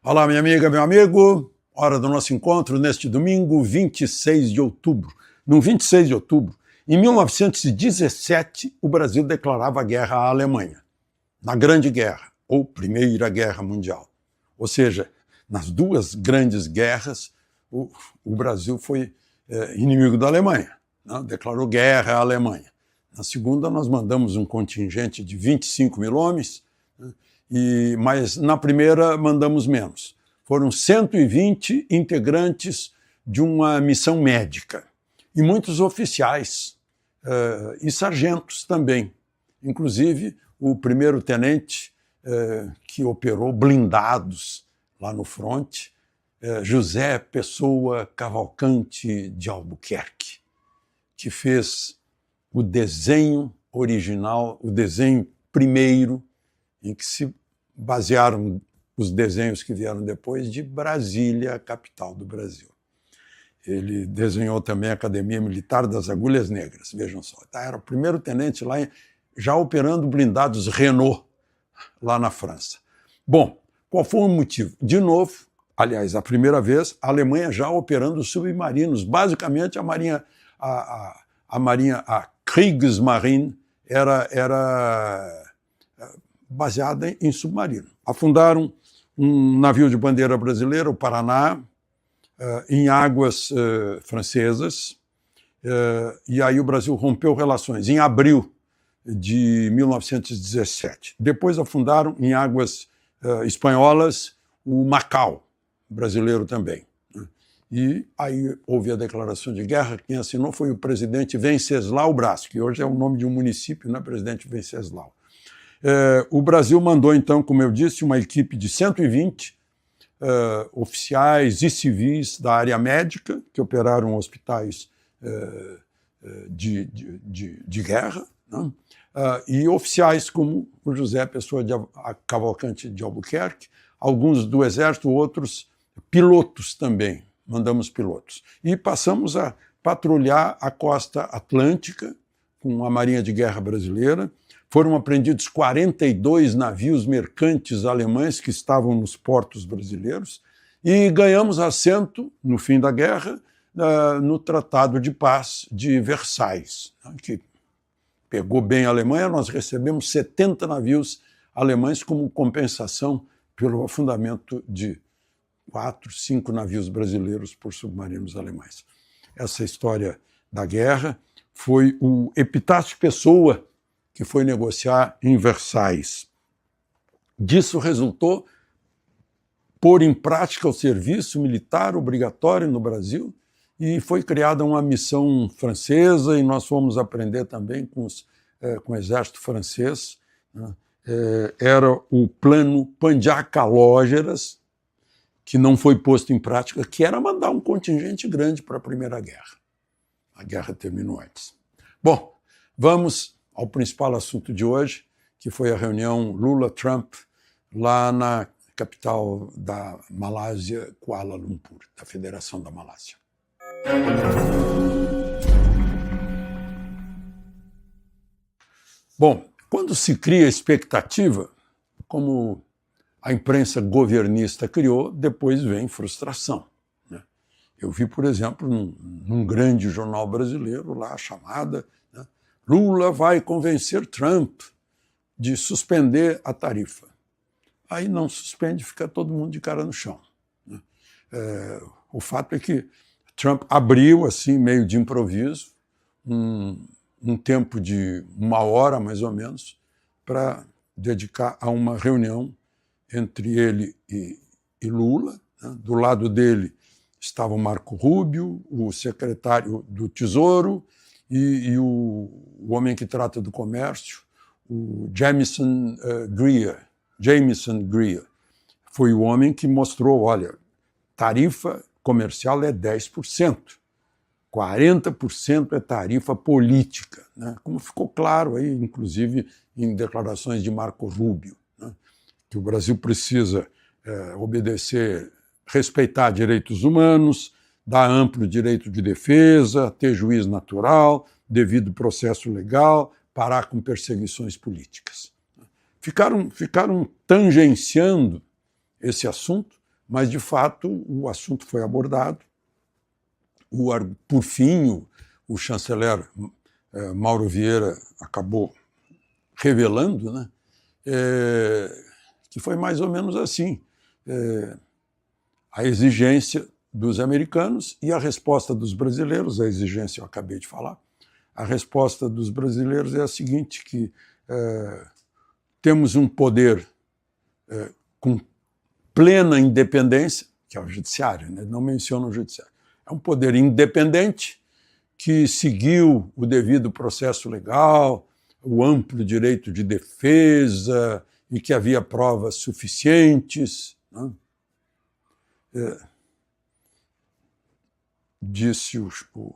Olá, minha amiga, meu amigo. Hora do nosso encontro neste domingo, 26 de outubro. No 26 de outubro, em 1917, o Brasil declarava guerra à Alemanha, na Grande Guerra, ou Primeira Guerra Mundial. Ou seja, nas duas grandes guerras, o Brasil foi inimigo da Alemanha, né? Declarou guerra à Alemanha. Na segunda, nós mandamos um contingente de 25 mil homens, né? Mas na primeira mandamos menos. Foram 120 integrantes de uma missão médica e muitos oficiais e sargentos também. Inclusive o primeiro-tenente que operou blindados lá no fronte, José Pessoa Cavalcante de Albuquerque, que fez o desenho original, o desenho primeiro, em que se basearam os desenhos que vieram depois de Brasília, a capital do Brasil. Ele desenhou também a Academia Militar das Agulhas Negras, vejam só. Era o primeiro tenente lá, já operando blindados Renault, lá na França. Bom, qual foi o motivo? De novo, aliás, a primeira vez, a Alemanha já operando submarinos. Basicamente, a Kriegsmarine era baseada em submarino. Afundaram um navio de bandeira brasileira, o Paraná, em águas francesas, e aí o Brasil rompeu relações em abril de 1917. Depois afundaram em águas espanholas o Macau, brasileiro também. E aí houve a declaração de guerra. Quem assinou foi o presidente Venceslau Braz, que hoje é o nome de um município, né? Presidente Venceslau. O Brasil mandou, então, como eu disse, uma equipe de 120 oficiais e civis da área médica, que operaram hospitais de guerra, né? E oficiais como o José Pessoa Cavalcante de Albuquerque, alguns do Exército, outros pilotos também, mandamos pilotos. E passamos a patrulhar a costa atlântica com a Marinha de Guerra Brasileira. Foram apreendidos 42 navios mercantes alemães que estavam nos portos brasileiros e ganhamos assento, no fim da guerra, no Tratado de Paz de Versailles, que pegou bem a Alemanha. Nós recebemos 70 navios alemães como compensação pelo afundamento de 4, 5 navios brasileiros por submarinos alemães. Essa história da guerra foi o Epitácio Pessoa, que foi negociar em Versailles. Disso resultou pôr em prática o serviço militar obrigatório no Brasil e foi criada uma missão francesa e nós fomos aprender também com o exército francês, né? Era o plano Pandiá-Calógeras, que não foi posto em prática, que era mandar um contingente grande para a Primeira Guerra. A guerra terminou antes. Bom, vamos ao principal assunto de hoje, que foi a reunião Lula-Trump lá na capital da Malásia, Kuala Lumpur, da Federação da Malásia. Bom, quando se cria expectativa, como a imprensa governista criou, depois vem frustração, né? Eu vi, por exemplo, num grande jornal brasileiro lá a chamada, né? Lula vai convencer Trump de suspender a tarifa. Aí não suspende, fica todo mundo de cara no chão, né? O fato é que Trump abriu, assim, meio de improviso, um tempo de 1 hora, mais ou menos, para dedicar a uma reunião entre ele e Lula, né? Do lado dele estava o Marco Rubio, o secretário do Tesouro, e o homem que trata do comércio, o Jamieson Greer. Foi o homem que mostrou, olha, tarifa comercial é 10%, 40% é tarifa política, né? Como ficou claro aí, inclusive, em declarações de Marco Rubio, né? Que o Brasil precisa obedecer, respeitar direitos humanos, dar amplo direito de defesa, ter juiz natural, devido processo legal, parar com perseguições políticas. Ficaram tangenciando esse assunto Mas, de fato, o assunto foi abordado. Por fim, o chanceler Mauro Vieira acabou revelando, né, que foi mais ou menos assim. A exigência dos americanos e a resposta dos brasileiros, a exigência eu acabei de falar, a resposta dos brasileiros é a seguinte, que temos um poder com plena independência, que é o judiciário, né? Não menciona o judiciário. É um poder independente que seguiu o devido processo legal, o amplo direito de defesa e que havia provas suficientes, né? Disse o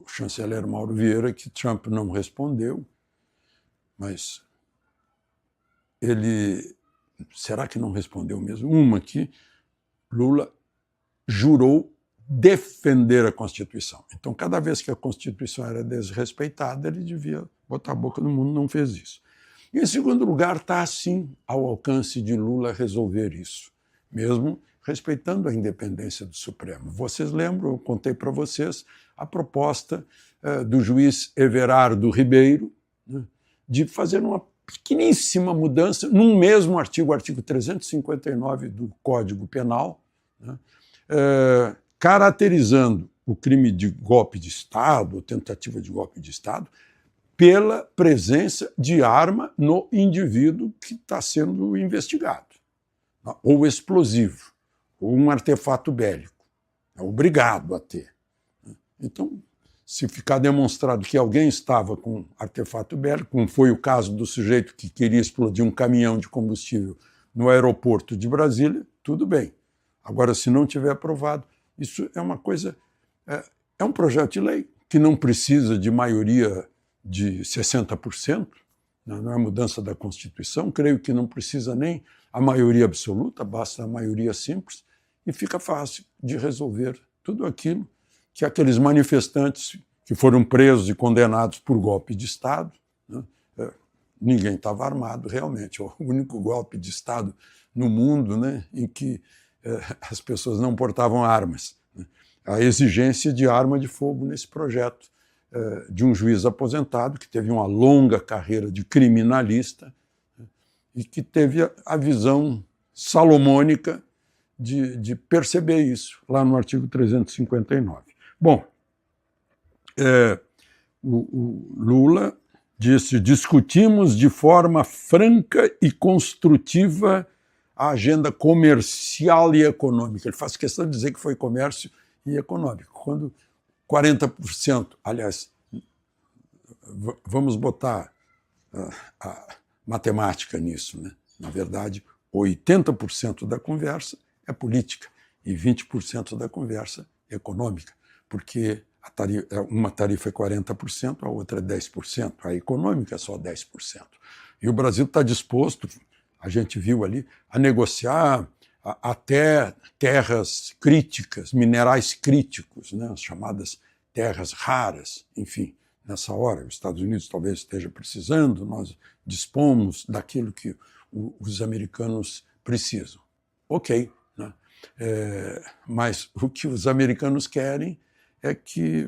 chanceler Mauro Vieira que Trump não respondeu, mas será que não respondeu mesmo? Uma que Lula jurou defender a Constituição. Então, cada vez que a Constituição era desrespeitada, ele devia botar a boca no mundo, não fez isso. E, em segundo lugar, está, sim, ao alcance de Lula resolver isso, mesmo respeitando a independência do Supremo. Vocês lembram, eu contei para vocês, a proposta do juiz Everardo Ribeiro, né, de fazer uma pequeníssima mudança num mesmo artigo, o artigo 359 do Código Penal, né, caracterizando o crime de golpe de Estado, ou tentativa de golpe de Estado, pela presença de arma no indivíduo que está sendo investigado, ou explosivo, ou um artefato bélico. É obrigado a ter. Então, se ficar demonstrado que alguém estava com artefato bélico, como foi o caso do sujeito que queria explodir um caminhão de combustível no aeroporto de Brasília, tudo bem. Agora, se não tiver aprovado, isso é uma coisa, é um projeto de lei que não precisa de maioria de 60%, não é mudança da Constituição, creio que não precisa nem a maioria absoluta, basta a maioria simples, e fica fácil de resolver tudo aquilo que aqueles manifestantes que foram presos e condenados por golpe de Estado, né, ninguém estava armado realmente, o único golpe de Estado no mundo, né, em que as pessoas não portavam armas. Né. A exigência de arma de fogo nesse projeto de um juiz aposentado que teve uma longa carreira de criminalista, né, e que teve a visão salomônica de perceber isso, lá no artigo 359. Bom, o Lula disse: discutimos de forma franca e construtiva a agenda comercial e econômica. Ele faz questão de dizer que foi comércio e econômico. Quando 40%, aliás, vamos botar a matemática nisso, né? Na verdade, 80% da conversa é política e 20% da conversa é econômica, porque uma tarifa é 40%, a outra é 10%, a econômica é só 10%. E o Brasil está disposto, a gente viu ali, a negociar até terras críticas, minerais críticos, né, as chamadas terras raras, enfim. Nessa hora, os Estados Unidos talvez esteja precisando, nós dispomos daquilo que os americanos precisam. Ok, né? Mas o que os americanos querem é que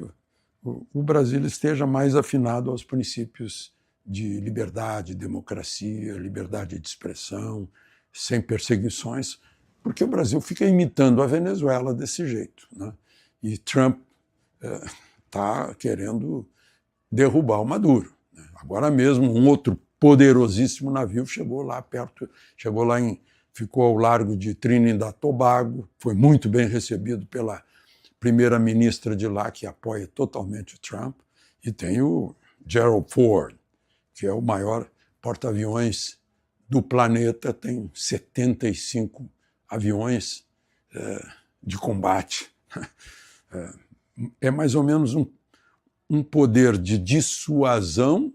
o Brasil esteja mais afinado aos princípios de liberdade, democracia, liberdade de expressão, sem perseguições, porque o Brasil fica imitando a Venezuela desse jeito, né? E Trump está querendo derrubar o Maduro. Agora mesmo, um outro poderosíssimo navio chegou lá perto, ficou ao largo de Trinidad e Tobago, foi muito bem recebido pela primeira-ministra de lá, que apoia totalmente o Trump, e tem o Gerald Ford, que é o maior porta-aviões do planeta, tem 75 aviões de combate. É mais ou menos um poder de dissuasão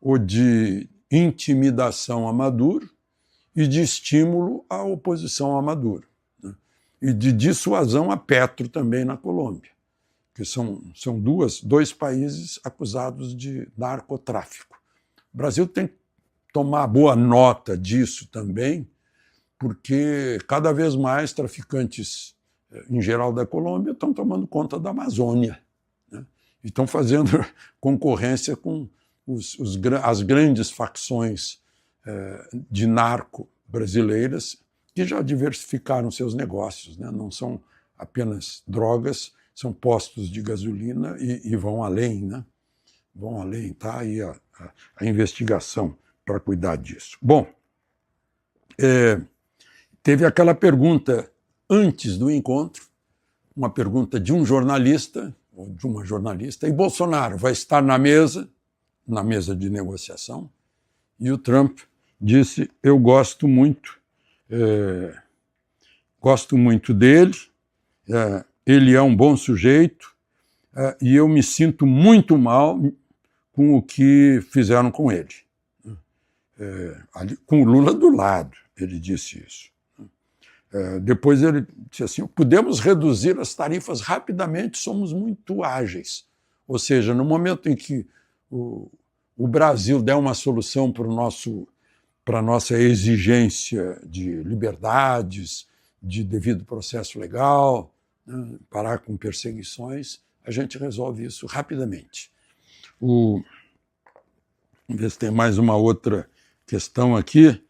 ou de intimidação a Maduro e de estímulo à oposição a Maduro, né? E de dissuasão a Petro também na Colômbia, que são dois países acusados de narcotráfico. O Brasil tem que tomar boa nota disso também, porque cada vez mais traficantes, em geral da Colômbia, estão tomando conta da Amazônia, né? E estão fazendo concorrência com as grandes facções de narco brasileiras que já diversificaram seus negócios, né? Não são apenas drogas, são postos de gasolina e vão além, né? Vão além, tá aí a investigação para cuidar disso. Bom, teve aquela pergunta antes do encontro, uma pergunta de um jornalista, ou de uma jornalista, e Bolsonaro vai estar na mesa de negociação, e o Trump disse, eu gosto muito dele, ele é um bom sujeito, e eu me sinto muito mal com o que fizeram com ele. Com o Lula do lado, ele disse isso. Depois ele disse assim, podemos reduzir as tarifas rapidamente, somos muito ágeis. Ou seja, no momento em que o Brasil der uma solução para a nossa exigência de liberdades, de devido processo legal, né, parar com perseguições, a gente resolve isso rapidamente. Vamos ver se tem mais uma outra questão aqui.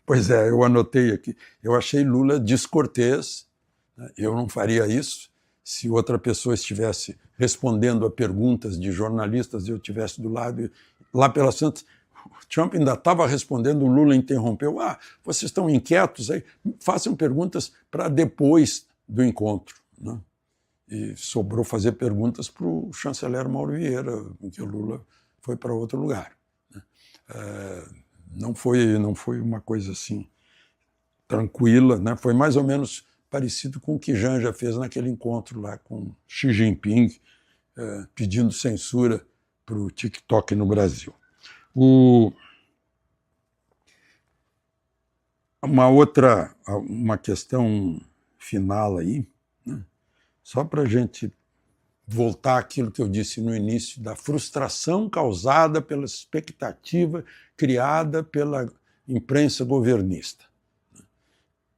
Pois é, eu anotei aqui. Eu achei Lula descortês, né? Eu não faria isso. Se outra pessoa estivesse respondendo a perguntas de jornalistas e eu estivesse do lado, lá pelas tantas, Trump ainda estava respondendo, o Lula interrompeu. Vocês estão inquietos aí? Façam perguntas para depois do encontro, né? E sobrou fazer perguntas para o chanceler Mauro Vieira, porque o Lula foi para outro lugar, né? Não foi uma coisa assim tranquila, né? Foi mais ou menos parecido com o que Janja fez naquele encontro lá com Xi Jinping, pedindo censura para o TikTok no Brasil. Uma questão final aí, né? Só para a gente voltar àquilo que eu disse no início, da frustração causada pela expectativa criada pela imprensa governista.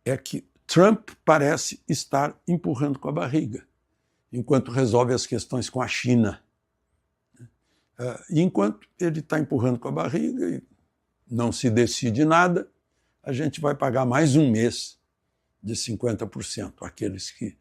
É que Trump parece estar empurrando com a barriga, enquanto resolve as questões com a China. E enquanto ele está empurrando com a barriga e não se decide nada, a gente vai pagar mais um mês de 50%. Aqueles que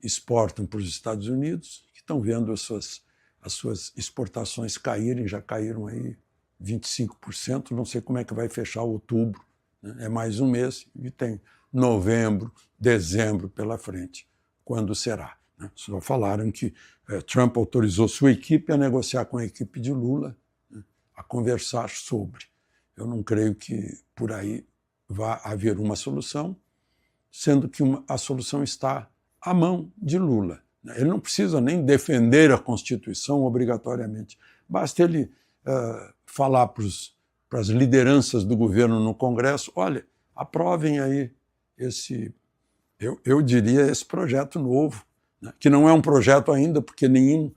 exportam para os Estados Unidos, que estão vendo as suas exportações caírem, já caíram aí 25%, não sei como é que vai fechar outubro, né? É mais um mês e tem novembro, dezembro pela frente. Quando será, né? Só falaram que Trump autorizou sua equipe a negociar com a equipe de Lula, né, a conversar sobre. Eu não creio que por aí vá haver uma solução, sendo que a solução está à mão de Lula. Ele não precisa nem defender a Constituição obrigatoriamente. Basta ele falar para as lideranças do governo no Congresso, olha, aprovem aí eu diria esse projeto novo, né, que não é um projeto ainda, porque nenhum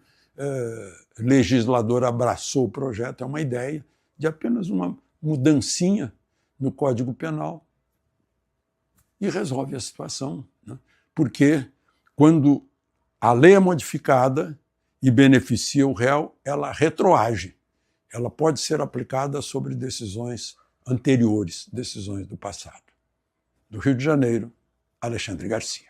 legislador abraçou o projeto, é uma ideia de apenas uma mudancinha no Código Penal e resolve a situação, né? Porque quando a lei é modificada e beneficia o réu, ela retroage. Ela pode ser aplicada sobre decisões anteriores, decisões do passado. Do Rio de Janeiro, Alexandre Garcia.